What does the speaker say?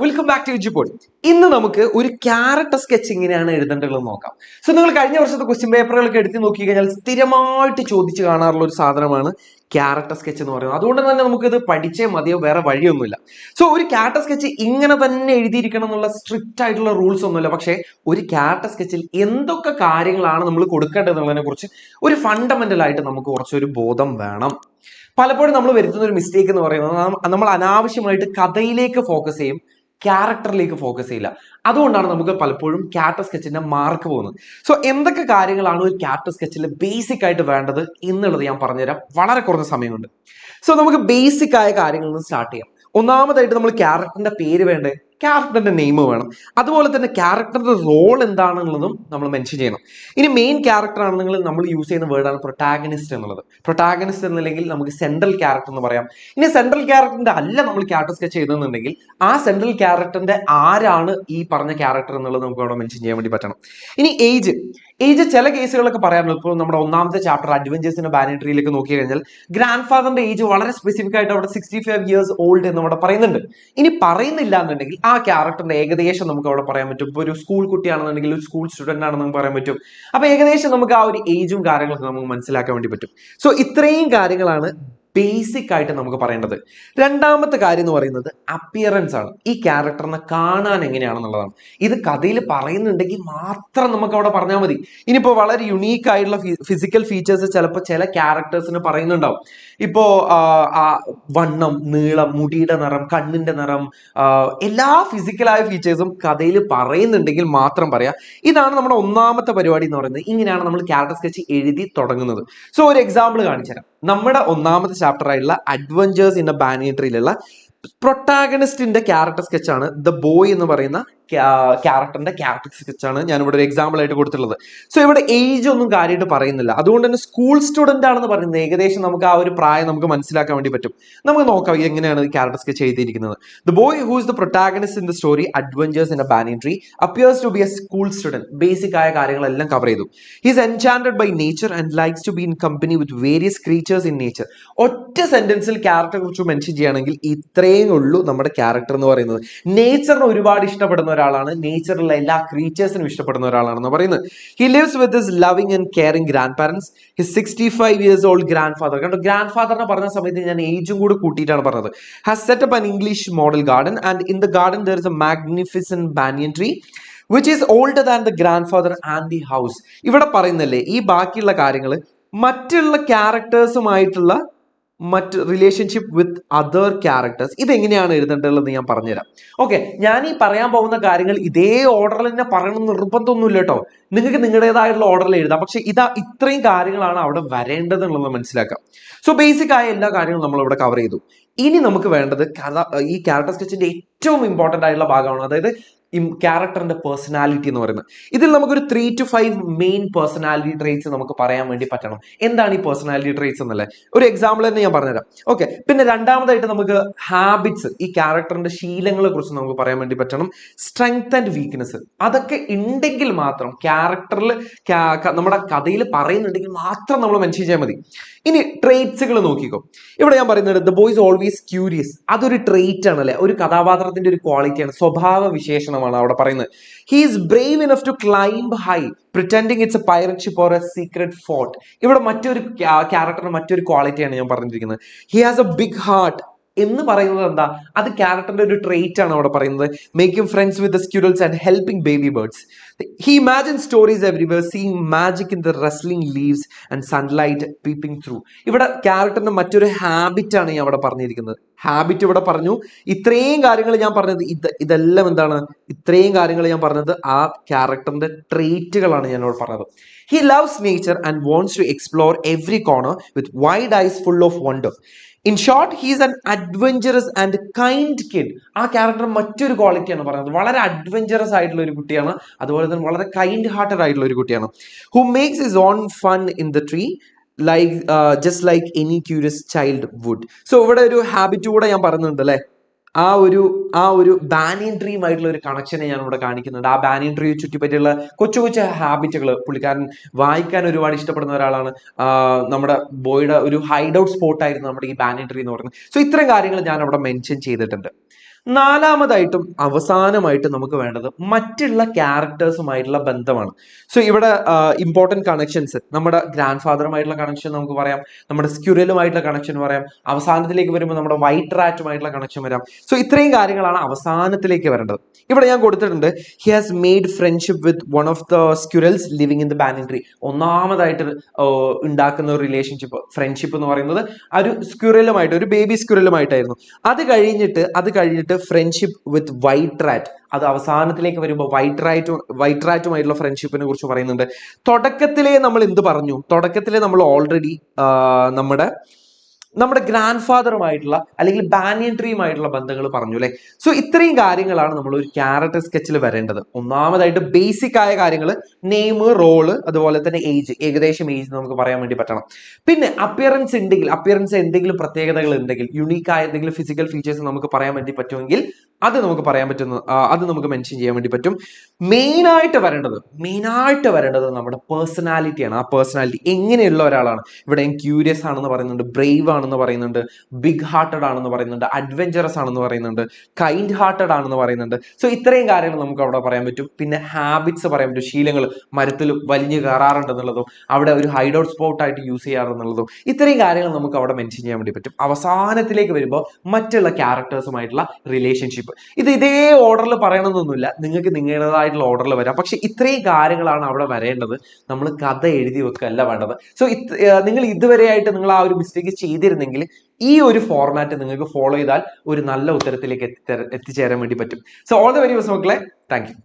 Welcome back to യുജിപോഡ്. ഇന്ന് നമുക്ക് ഒരു ക്യാരക്ടർ സ്കെച്ച് എങ്ങനെയാണ് എഴുതേണ്ടതെന്ന് നോക്കാം. സോ നിങ്ങൾ കഴിഞ്ഞ വർഷത്തെ ക്വസ്റ്റ്യൻ പേപ്പറുകളൊക്കെ എടുത്ത് നോക്കി കഴിഞ്ഞാൽ സ്ഥിരമായിട്ട് ചോദിച്ച് കാണാറുള്ള ഒരു സാധനമാണ് ക്യാരക്ടർ സ്കെച്ച് എന്ന് പറയുന്നത്. അതുകൊണ്ട് തന്നെ നമുക്കിത് പഠിച്ചേ മതിയോ, വേറെ വഴിയൊന്നുമില്ല. സോ ഒരു ക്യാരക്ടർ സ്കെച്ച് ഇങ്ങനെ തന്നെ എഴുതിയിരിക്കണം എന്നുള്ള സ്ട്രിക്റ്റ് ആയിട്ടുള്ള റൂൾസ് ഒന്നുമില്ല. പക്ഷേ ഒരു ക്യാരക്ടർ സ്കെച്ചിൽ എന്തൊക്കെ കാര്യങ്ങളാണ് നമ്മൾ കൊടുക്കേണ്ടത് എന്നുള്ളതിനെ കുറിച്ച് ഒരു ഫണ്ടമെന്റൽ ആയിട്ട് നമുക്ക് കുറച്ചൊരു ബോധം വേണം. പലപ്പോഴും നമ്മൾ വരുത്തുന്ന ഒരു മിസ്റ്റേക്ക് എന്ന് പറയുന്നത് നമ്മൾ അനാവശ്യമായിട്ട് കഥയിലേക്ക് ഫോക്കസ് ചെയ്യും, ക്യാരക്ടറിലേക്ക് ഫോക്കസ് ചെയ്യില്ല. അതുകൊണ്ടാണ് നമുക്ക് പലപ്പോഴും ക്യാരക്ടർ സ്കെച്ചിന്റെ മാർക്ക് പോകുന്നത്. സോ എന്തൊക്കെ കാര്യങ്ങളാണ് ഒരു ക്യാരക്ടർ സ്കെച്ചിൽ ബേസിക് ആയിട്ട് വേണ്ടത് എന്നുള്ളത് ഞാൻ പറഞ്ഞുതരാം. വളരെ കുറഞ്ഞ സമയമുണ്ട്. സോ നമുക്ക് ബേസിക് ആയ കാര്യങ്ങളിൽ നിന്ന് സ്റ്റാർട്ട് ചെയ്യാം. ഒന്നാമതായിട്ട് നമ്മൾ ക്യാരക്ടറിന്റെ പേര് വേണ്ടേ, ക്യാരക്ടറിന്റെ നെയിം വേണം. അതുപോലെ തന്നെ ക്യാരക്ടറിന്റെ റോൾ എന്താണെന്നുള്ളതും നമ്മൾ മെൻഷൻ ചെയ്യണം. ഇനി മെയിൻ ക്യാരക്ടർ ആണെന്നെങ്കിൽ നമ്മൾ യൂസ് ചെയ്യുന്ന വേർഡാണ് പ്രൊട്ടാഗനിസ്റ്റ് എന്നുള്ളത്. പ്രൊട്ടാഗനിസ്റ്റ് എന്നല്ലെങ്കിൽ നമുക്ക് സെൻട്രൽ ക്യാരക്ടർ എന്ന് പറയാം. ഇനി സെൻട്രൽ ക്യാരക്ടറിന്റെ അല്ല നമ്മൾ ക്യാരക്ടർ സ്കെച്ച് ചെയ്തെന്നുണ്ടെങ്കിൽ ആ സെൻട്രൽ ക്യാരക്ടറിന്റെ ആരാണ് ഈ പറഞ്ഞ ക്യാരക്ടർ എന്നുള്ളത് നമുക്ക് അവിടെ മെൻഷൻ ചെയ്യാൻ വേണ്ടി പറ്റണം. ഇനി ഏജ് ചില കേസുകളൊക്കെ പറയാറുണ്ട്. ഇപ്പോൾ നമ്മുടെ ഒന്നാമത്തെ ചാപ്റ്റർ അഡ്വഞ്ചേഴ്സിന്റെ ബാനിട്രിയിലേക്ക് നോക്കി കഴിഞ്ഞാൽ ഗ്രാൻഡ് ഫാദറിന്റെ ഏജ് വളരെ സ്പെസിഫിക് ആയിട്ട് അവിടെ 65 years old എന്ന് അവിടെ പറയുന്നുണ്ട്. ഇനി പറയുന്നില്ല എന്നുണ്ടെങ്കിൽ ആ ക്യാരക്ടറിന്റെ ഏകദേശം നമുക്ക് അവിടെ പറയാൻ പറ്റും. ഇപ്പോൾ ഒരു സ്കൂൾ കുട്ടിയാണെന്നുണ്ടെങ്കിൽ ഒരു സ്കൂൾ സ്റ്റുഡന്റ് ആണെന്ന് നമുക്ക് പറയാൻ പറ്റും. അപ്പൊ ഏകദേശം നമുക്ക് ആ ഒരു ഏജും കാര്യങ്ങളൊക്കെ നമുക്ക് മനസ്സിലാക്കാൻ വേണ്ടി പറ്റും. സോ ഇത്രയും കാര്യങ്ങളാണ് ബേസിക് ആയിട്ട് നമുക്ക് പറയേണ്ടത്. രണ്ടാമത്തെ കാര്യം എന്ന് പറയുന്നത് അപ്പിയറൻസ് ആണ്. ഈ ക്യാരക്ടറിനെ കാണാൻ എങ്ങനെയാണെന്നുള്ളതാണ്. ഇത് കഥയിൽ പറയുന്നുണ്ടെങ്കിൽ മാത്രം നമുക്ക് അവിടെ പറഞ്ഞാൽ മതി. ഇനിയിപ്പോൾ വളരെ യുണീക്ക് ആയിട്ടുള്ള ഫിസിക്കൽ ഫീച്ചേഴ്സ് ചിലപ്പോൾ ചില ക്യാരക്ടേഴ്സിന് പറയുന്നുണ്ടാവും. ഇപ്പോ വണ്ണം, നീളം, മുടിയുടെ നിറം, കണ്ണിന്റെ നിറം, എല്ലാ ഫിസിക്കലായ ഫീച്ചേഴ്സും കഥയിൽ പറയുന്നുണ്ടെങ്കിൽ മാത്രം പറയാം. ഇതാണ് നമ്മുടെ ഒന്നാമത്തെ പരിപാടി എന്ന് പറയുന്നത്. ഇങ്ങനെയാണ് നമ്മൾ ക്യാരക്ടർ സ്കെച്ച് എഴുതി തുടങ്ങുന്നത്. സോ ഒരു എക്സാമ്പിൾ കാണിച്ചു തരാം. നമ്മുടെ ഒന്നാമത്തെ ചാപ്റ്റർ ആയിട്ടുള്ള അഡ്വഞ്ചേഴ്സ് ഇൻ എ ബാനിയട്രിയിലുള്ള പ്രൊട്ടാഗണിസ്റ്റിന്റെ ക്യാരക്ടർ സ്കെച്ചാണ് ദ ബോയ് എന്ന് പറയുന്ന ക്യാരക്ടറിന്റെ ക്യാരക്ടർ സ്കെച്ചാണ് ഞാൻ ഇവിടെ ഒരു എക്സാമ്പിൾ ആയിട്ട് കൊടുത്തിട്ടുള്ളത്. സോ ഇവിടെ ഏജ് ഒന്നും കാര്യമായിട്ട് പറയുന്നില്ല. അതുകൊണ്ട് തന്നെ സ്കൂൾ സ്റ്റുഡന്റ് ആണെന്ന് പറയുന്നത് ഏകദേശം നമുക്ക് ആ ഒരു പ്രായം നമുക്ക് മനസ്സിലാക്കാൻ വേണ്ടി പറ്റും. നമുക്ക് നോക്കാം എങ്ങനെയാണ് ക്യാരക്ടർ സ്കെച്ച് എഴുതിയിരിക്കുന്നത്. The boy who is the protagonist in the story adventures in a banyan tree appears to be a school student. Basic ആയ കാര്യങ്ങളെല്ലാം കവർ ചെയ്തു. He's enchanted by nature and likes to be in company with various creatures in nature. ഒറ്റ സെന്റൻസിൽ ക്യാരക്ടറെ കുറിച്ച് mention ചെയ്യുകയാണെങ്കിൽ ഇത്രയും ഉള്ളൂ നമ്മുടെ ക്യാരക്ടർ എന്ന് പറയുന്നത്. നേച്ചറിനെ ഒരുപാട് ഇഷ്ടപ്പെടുന്ന ഒരാളാണ്, നേച്ചറിലുള്ള എല്ലാ ക്രീച്ചേഴ്സിനും ഇഷ്ടപ്പെടുന്ന ഒരാളാണെന്ന് പറയുന്നത്. He lives with his loving and caring grand parents, his 65 years old grand father. കണ്ടോ, ഗ്രാൻഡ് ഫാദറിനെ പറഞ്ഞ സമയത്ത് ഞാൻ ഏജും കൂടി കൂട്ടിയിട്ടാണ് പറഞ്ഞത്. Has set up an English model garden and in the garden there is A magnificent banyan tree which is older than the grandfather and the house. ഇവിടെ പറയുന്നല്ലേ ഈ ബാക്കിയുള്ള കാര്യങ്ങൾ മറ്റുള്ള ക്യാരക്ടേഴ്സുമായിട്ടുള്ള മറ്റ് റിലേഷൻഷിപ്പ് വിത്ത് അതർ ക്യാരക്ടേഴ്സ് ഇതെങ്ങനെയാണ് എഴുതേണ്ടതെന്ന് ഞാൻ പറഞ്ഞുതരാം. ഓക്കെ, ഞാൻ ഈ പറയാൻ പോകുന്ന കാര്യങ്ങൾ ഇതേ ഓർഡറിൽ തന്നെ പറയണം നിർബന്ധമൊന്നുമില്ല കേട്ടോ. നിങ്ങൾക്ക് നിങ്ങളുടേതായിട്ടുള്ള ഓർഡറിൽ എഴുതാം. പക്ഷെ ഇത്രയും കാര്യങ്ങളാണ് അവിടെ വരേണ്ടത് എന്നുള്ളത് മനസ്സിലാക്കാം. സോ ബേസിക് ആയ എല്ലാ കാര്യങ്ങളും നമ്മൾ ഇവിടെ കവർ ചെയ്തു. ഇനി നമുക്ക് വേണ്ടത് ഈ ക്യാരക്ടർ സ്കെച്ചിന്റെ ഏറ്റവും ഇമ്പോർട്ടന്റ് ആയിട്ടുള്ള ഭാഗമാണ്, അതായത് ക്യാരക്ടറിന്റെ പേഴ്സണാലിറ്റി എന്ന് പറയുന്നത്. ഇതിൽ നമുക്കൊരു 3 to 5 മെയിൻ പേഴ്സണാലിറ്റി ട്രേറ്റ്സ് നമുക്ക് പറയാൻ വേണ്ടി പറ്റണം. എന്താണ് ഈ പേഴ്സണാലിറ്റി ട്രേറ്റ്സ് എന്നല്ലേ ഒരു എക്സാമ്പിൾ തന്നെ ഞാൻ പറഞ്ഞുതരാം. ഓക്കെ, പിന്നെ രണ്ടാമതായിട്ട് നമുക്ക് ഹാബിറ്റ്സ്, ഈ ക്യാരക്ടറിന്റെ ശീലങ്ങളെ കുറിച്ച് നമുക്ക് പറയാൻ വേണ്ടി പറ്റണം. സ്ട്രെങ്ത് ആൻഡ് വീക്ക്നെസ് അതൊക്കെ ഉണ്ടെങ്കിൽ മാത്രം ക്യാരക്ടറിൽ നമ്മുടെ കഥയിൽ പറയുന്നുണ്ടെങ്കിൽ മാത്രം നമ്മൾ മെൻഷൻ ചെയ്യാൻ മതി. ഇനി ട്രേറ്റ്സുകൾ നോക്കിക്കോ. ഇവിടെ ഞാൻ പറയുന്നത് the boy is always curious. അതൊരു ട്രേറ്റ് ആണല്ലേ, ഒരു കഥാപാത്രത്തിന്റെ ഒരു ക്വാളിറ്റിയാണ്, സ്വഭാവ വിശേഷണമാണ് അവിടെ പറയുന്നത്. He is brave enough to climb high pretending it's a pirate ship or a secret fort. ഇവിടെ മറ്റൊരു ക്യാരക്ടറിന്റെ മറ്റൊരു ക്വാളിറ്റിയാണ് ഞാൻ പറഞ്ഞിരിക്കുന്നത്. He has a big heart എന്ന് പറയുന്നത് എന്താ, അത് ക്യാരക്ടറിന്റെ ഒരു ട്രേറ്റ് ആണ് അവിടെ പറയുന്നത്. Making friends with the squirrels and helping baby birds. He imagine stories everywhere, seeing magic in the wrestling leaves and sunlight peeping through. ഇവിടെ ക്യാരക്ടറിന്റെ മറ്റൊരു ഹാബിറ്റ് ആണ് ഞാൻ അവിടെ പറഞ്ഞിരിക്കുന്നത്. ഹാബിറ്റ് ഇവിടെ പറഞ്ഞു. ഇത്രയും കാര്യങ്ങൾ ഞാൻ പറഞ്ഞത് ഇതെല്ലാം എന്താണ്, ഇത്രയും കാര്യങ്ങൾ ഞാൻ പറഞ്ഞത് ആ ക്യാരക്ടറിന്റെ ട്രേറ്റുകളാണ് ഞാൻ ഇവിടെ പറഞ്ഞത്. He loves nature and wants to explore every corner with wide eyes full of wonder. In short he's an adventurous and kind kid. ആ ക്യാരക്ടർ മറ്റൊരു ക്വാളിറ്റിയാണ് പറയുന്നത്. വളരെ അഡ്വഞ്ചറസ് ആയിട്ടുള്ള ഒരു കുട്ടിയാണ്, അതുപോലെ തന്നെ വളരെ കൈൻഡ് ഹാർട്ടഡ് ആയിട്ടുള്ള ഒരു കുട്ടിയാണ്. Who makes his own fun in the tree like just like any curious child would. So ഇവിടെ ഒരു ഹാബിറ്റ് കൂടെ ഞാൻ പറയുന്നുണ്ട് അല്ലെ. ആ ഒരു ബാനിയൻ ട്രീയുമായിട്ടുള്ള ഒരു കണക്ഷനെ ഞാൻ ഇവിടെ കാണിക്കുന്നുണ്ട്. ആ ബാനിയൻ ട്രീ ചുറ്റിപ്പറ്റിയുള്ള കൊച്ചു കൊച്ചു ഹാബിറ്റുകൾ പുള്ളിക്കാരൻ വായിക്കാൻ ഒരുപാട് ഇഷ്ടപ്പെടുന്ന ഒരാളാണ്. നമ്മുടെ ബോയുടെ ഒരു ഹൈഡ് ഔട്ട് സ്പോട്ട് ആയിരുന്നു നമ്മുടെ ഈ ബാനിയൻ ട്രീ എന്ന് പറയുന്നത്. സോ ഇത്തരം കാര്യങ്ങൾ ഞാൻ അവിടെ മെൻഷൻ ചെയ്തിട്ടുണ്ട്. നാലാമതായിട്ടും അവസാനമായിട്ടും നമുക്ക് വേണ്ടത് മറ്റുള്ള ക്യാരക്ടേഴ്സുമായിട്ടുള്ള ബന്ധമാണ്. സോ ഇവിടെ ഇമ്പോർട്ടൻറ്റ് കണക്ഷൻസ്, നമ്മുടെ ഗ്രാൻഡ് ഫാദറുമായിട്ടുള്ള കണക്ഷൻ നമുക്ക് പറയാം, നമ്മുടെ സ്ക്യുരലുമായിട്ടുള്ള കണക്ഷൻ പറയാം, അവസാനത്തിലേക്ക് വരുമ്പോൾ നമ്മുടെ വൈറ്റ് റാറ്റുമായിട്ടുള്ള കണക്ഷൻ വരാം. സോ ഇത്രയും കാര്യങ്ങളാണ് അവസാനത്തിലേക്ക് വരേണ്ടത്. ഇവിടെ ഞാൻ കൊടുത്തിട്ടുണ്ട്, he has made friendship with one of the squirrels living in the banyan tree. ഒന്നാമതായിട്ട് ഉണ്ടാക്കുന്ന ഒരു റിലേഷൻഷിപ്പ്, ഫ്രണ്ട്ഷിപ്പ് എന്ന് പറയുന്നത് ആ ഒരു സ്ക്യുരലുമായിട്ട്, ഒരു ബേബി സ്ക്യുരലുമായിട്ടായിരുന്നു. അത് കഴിഞ്ഞിട്ട് ഫ്രണ്ട്ഷിപ്പ് വിത്ത് വൈറ്റ് റാറ്റ്, അത് അവസാനത്തിലേക്ക് വരുമ്പോൾ വൈറ്റ് റാറ്റുമായിട്ടുള്ള ഫ്രണ്ട്ഷിപ്പിനെ കുറിച്ച് പറയുന്നുണ്ട്. തുടക്കത്തിലേ നമ്മൾ എന്ത് പറഞ്ഞു? തുടക്കത്തിലേ നമ്മൾ ഓൾറെഡി നമ്മുടെ ഗ്രാൻഡ് ഫാദറുമായിട്ടുള്ള അല്ലെങ്കിൽ ബാനിയൻ ട്രീയുമായിട്ടുള്ള ബന്ധങ്ങൾ പറഞ്ഞു അല്ലെ. സോ ഇത്രയും കാര്യങ്ങളാണ് നമ്മൾ ഒരു ക്യാരക്ടർ സ്കെച്ചിൽ വരേണ്ടത്. ഒന്നാമതായിട്ട് ബേസിക് ആയ കാര്യങ്ങൾ, നെയിം, റോള്, അതുപോലെ തന്നെ ഏജ്, ഏകദേശം ഏജ് നമുക്ക് പറയാൻ വേണ്ടി പറ്റണം. പിന്നെ അപ്പിയറൻസ് എന്തെങ്കിലും പ്രത്യേകതകൾ ഉണ്ടെങ്കിൽ, യുണീക്ക് ആയ എന്തെങ്കിലും ഫിസിക്കൽ ഫീച്ചേഴ്സ് നമുക്ക് പറയാൻ വേണ്ടി പറ്റുമെങ്കിൽ അത് നമുക്ക് മെൻഷൻ ചെയ്യാൻ വേണ്ടി പറ്റും. മെയിനായിട്ട് വരേണ്ടത് നമ്മുടെ പേഴ്സണാലിറ്റിയാണ്. ആ പേഴ്സണാലിറ്റി എങ്ങനെയുള്ള ഒരാളാണ്. ഇവിടെ ക്യൂരിയസ് ആണെന്ന് പറയുന്നുണ്ട്, ബ്രേവ് ആണെന്ന് പറയുന്നുണ്ട്, ബിഗ് ഹാർട്ടഡ് ആണെന്ന് പറയുന്നുണ്ട്, അഡ്വഞ്ചറസ് ആണെന്ന് പറയുന്നുണ്ട്, കൈൻഡ് ഹാർട്ടഡ് ആണെന്ന് പറയുന്നുണ്ട്. സോ ഇത്രയും കാര്യങ്ങൾ നമുക്ക് അവിടെ പറയാൻ പറ്റും. പിന്നെ ഹാബിറ്റ്സ് പറയാൻ പറ്റും, ശീലങ്ങൾ, മരത്തിൽ വലിഞ്ഞു കയറാറുണ്ടെന്നുള്ളതും അവിടെ ഒരു ഹൈഡൌട്ട് സ്പോട്ട് ആയിട്ട് യൂസ് ചെയ്യാറുണ്ടെന്നുള്ളതും, ഇത്രയും കാര്യങ്ങൾ നമുക്ക് അവിടെ മെൻഷൻ ചെയ്യാൻ വേണ്ടി പറ്റും. അവസാനത്തിലേക്ക് വരുമ്പോൾ മറ്റുള്ള ക്യാരക്ടേഴ്സുമായിട്ടുള്ള റിലേഷൻഷിപ്പ്. ഇതേ ഓർഡറിൽ പറയണമെന്നൊന്നുമില്ല, നിങ്ങൾക്ക് നിങ്ങളുടേതായിട്ടുള്ള ഓർഡറിൽ വരാം. പക്ഷെ ഇത്രയും കാര്യങ്ങളാണ് അവിടെ വരേണ്ടത്. നമ്മൾ കഥ എഴുതി വെക്കല്ല വേണ്ടത്. സോ നിങ്ങൾ ഇതുവരെയായിട്ട് നിങ്ങൾ ആ ഒരു മിസ്റ്റേക്ക് ചെയ്തിരുന്നെങ്കിൽ ഈ ഒരു ഫോർമാറ്റ് നിങ്ങൾക്ക് ഫോളോ ചെയ്താൽ ഒരു നല്ല ഉത്തരത്തിലേക്ക് എത്തിച്ചേരാൻ വേണ്ടി പറ്റും. So all the very best മക്കളെ. Thank U.